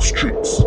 talk streets.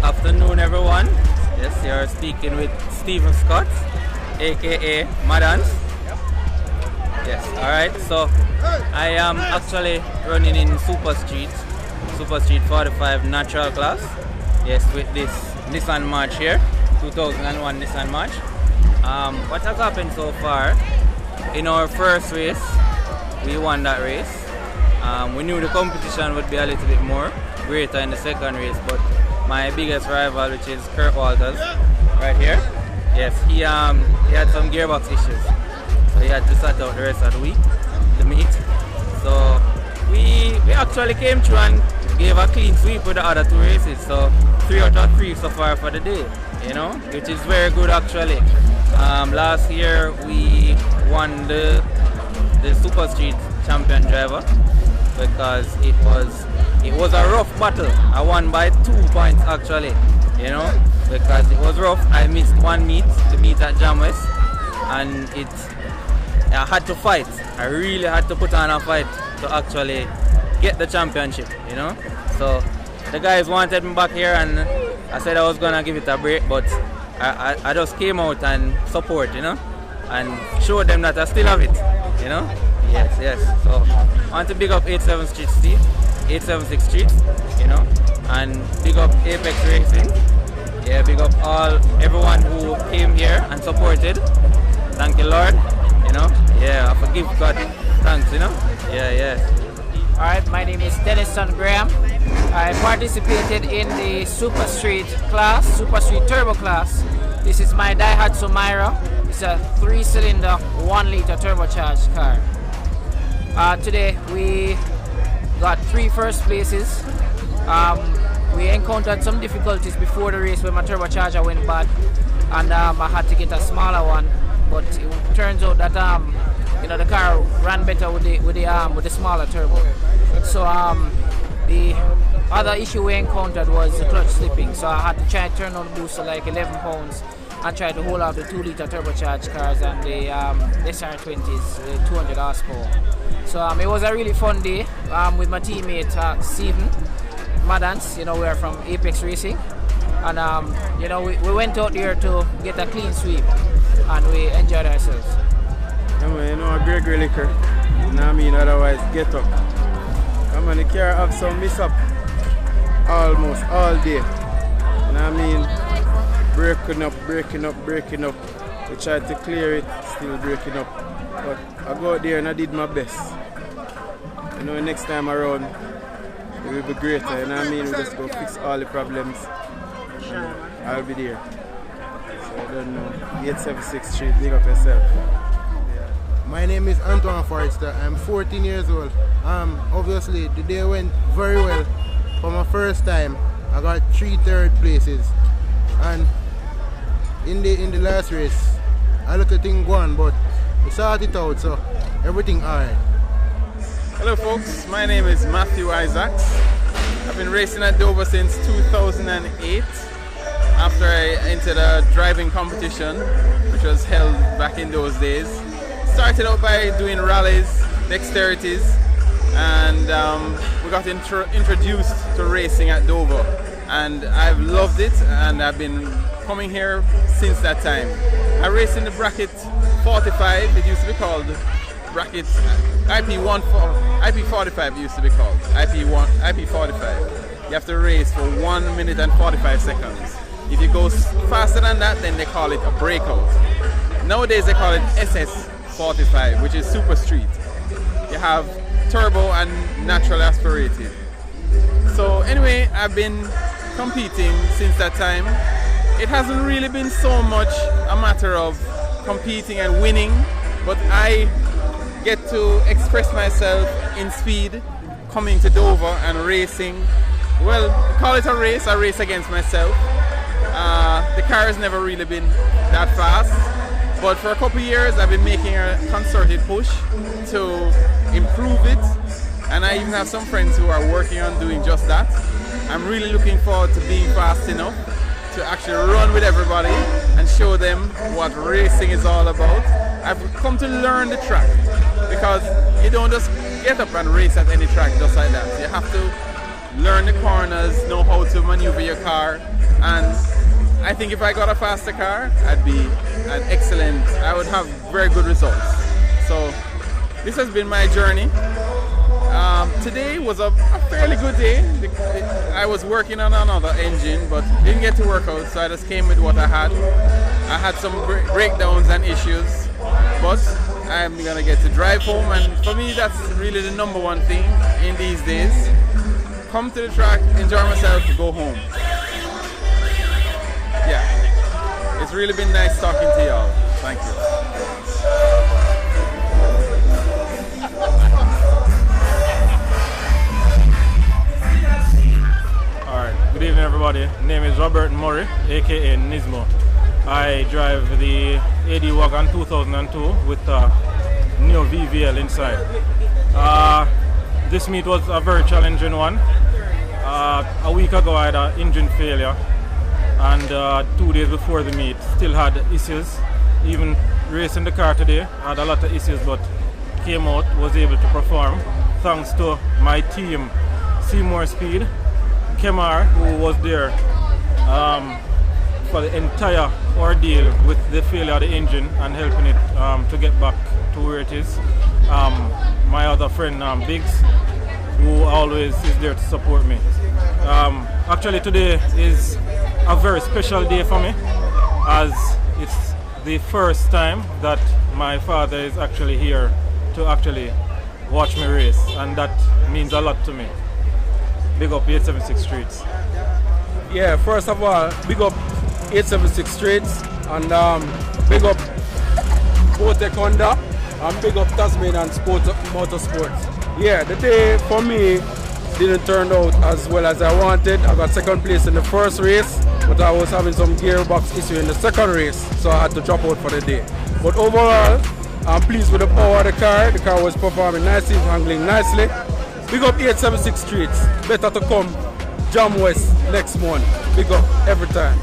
afternoon, everyone. Yes, you're speaking with Stephen Scott, aka Madans. Yes, alright, so I am actually running in Super Street 45 natural class. Yes, with this Nissan March here, 2001 Nissan March. What has happened so far, in our first race, we won that race. We knew the competition would be a little bit more greater in the second race, but my biggest rival, which is Kurt Walters, right here, yes, he had some gearbox issues, so he had to sort out the rest of the week, the meet. So we actually came through and gave a clean sweep with the other two races, so 3 out of 3 so far for the day, you know, which is very good actually. Last year we won the Super Street champion driver because it was a rough battle. I won by 2 points actually, you know, because it was rough. I missed one meet, the meet at Jam West, and I had to fight. I really had to put on a fight to actually get the championship, you know. So the guys wanted me back here and I said I was gonna give it a break, but I just came out and support, you know, and showed them that I still have it, you know. Yes. So I want to big up 87 Street Steve, 876 Street, you know, and big up Apex Racing. Yeah, big up everyone who came here and supported. Thank you, Lord. You know, yeah, I forgive God. Thanks, you know. Yeah. Alright, my name is Denniston Graham. I participated in the Super Street class, Super Street Turbo class. This is my Daihatsu Mira. It's a 3-cylinder, 1-liter turbocharged car. Today we got 3 first places. We encountered some difficulties before the race when my turbocharger went bad, and I had to get a smaller one. But it turns out that the car ran better with the smaller turbo. So the other issue we encountered was the clutch slipping. So I had to try to turn on the booster like 11 pounds and try to hold out the 2-liter turbocharged cars and the SR20s, 200 horsepower. So it was a really fun day with my teammate Stephen Madans. We are from Apex Racing, and we went out there to get a clean sweep, and we enjoyed ourselves. A great liquor. Otherwise get up. The car have some mishap almost all day. Breaking up. We tried to clear it, still breaking up. But I go out there and I did my best. Next time around it will be greater. We just go fix all the problems. And I'll be there. So I don't know. 876 Street, big up yourself. My name is Antoine Forrester. I'm 14 years old. Obviously the day went very well. For my first time, I got 3 third places. And in the last race, I look at things going, but we sorted it out, so everything alright. Hello folks, my name is Matthew Isaacs. I've been racing at Dover since 2008 after I entered a driving competition which was held back in those days. Started out by doing rallies, dexterities, and we got introduced to racing at Dover, and I've loved it, and I've been coming here since that time. I raced in the bracket 45, it used to be called bracket IP45 used to be called IP45. You have to race for 1 minute and 45 seconds. If you go faster than that, then they call it a breakout. Nowadays they call it SS45, which is super street. You have turbo and natural aspirated. So anyway, I've been competing since that time. It hasn't really been so much a matter of competing and winning, but I get to express myself in speed, coming to Dover and racing. Well, call it a race. I race against myself. The car has never really been that fast, but for a couple of years I've been making a concerted push to improve it, and I even have some friends who are working on doing just that. I'm really looking forward to being fast enough to actually run with everybody and show them what racing is all about. I've come to learn the track, because you don't just get up and race at any track just like that. You have to learn the corners, know how to maneuver your car, and I think if I got a faster car, I would have very good results. So this has been my journey. Today was a fairly good day. I was working on another engine, but didn't get to work out, so I just came with what I had. I had some breakdowns and issues, but I'm gonna get to drive home, and for me that's really the number one thing in these days. Come to the track, enjoy myself, go home. Yeah, it's really been nice talking to y'all. Thank you. Good evening everybody, my name is Robert Murray, aka Nismo. I drive the AD Wagon 2002 with a new VVL inside. This meet was a very challenging one. A week ago I had an engine failure, and 2 days before the meet still had issues. Even racing the car today I had a lot of issues, but came out, was able to perform thanks to my team, Seymour Speed, Kemar, who was there for the entire ordeal with the failure of the engine and helping it to get back to where it is. My other friend Biggs, who always is there to support me. Actually today is a very special day for me, as it's the first time that my father is actually here to actually watch me race, and that means a lot to me. Big up 876 Streets. Yeah, first of all, big up 876 Streets, and big up Sportec Honda, and big up Tasmanian Motorsports. Yeah, the day for me didn't turn out as well as I wanted. I got second place in the first race, but I was having some gearbox issue in the second race, so I had to drop out for the day. But overall, I'm pleased with the power of the car. The car was performing nicely, handling nicely. Big up 876 Streets. Better to come Jam West next month. Big up every time.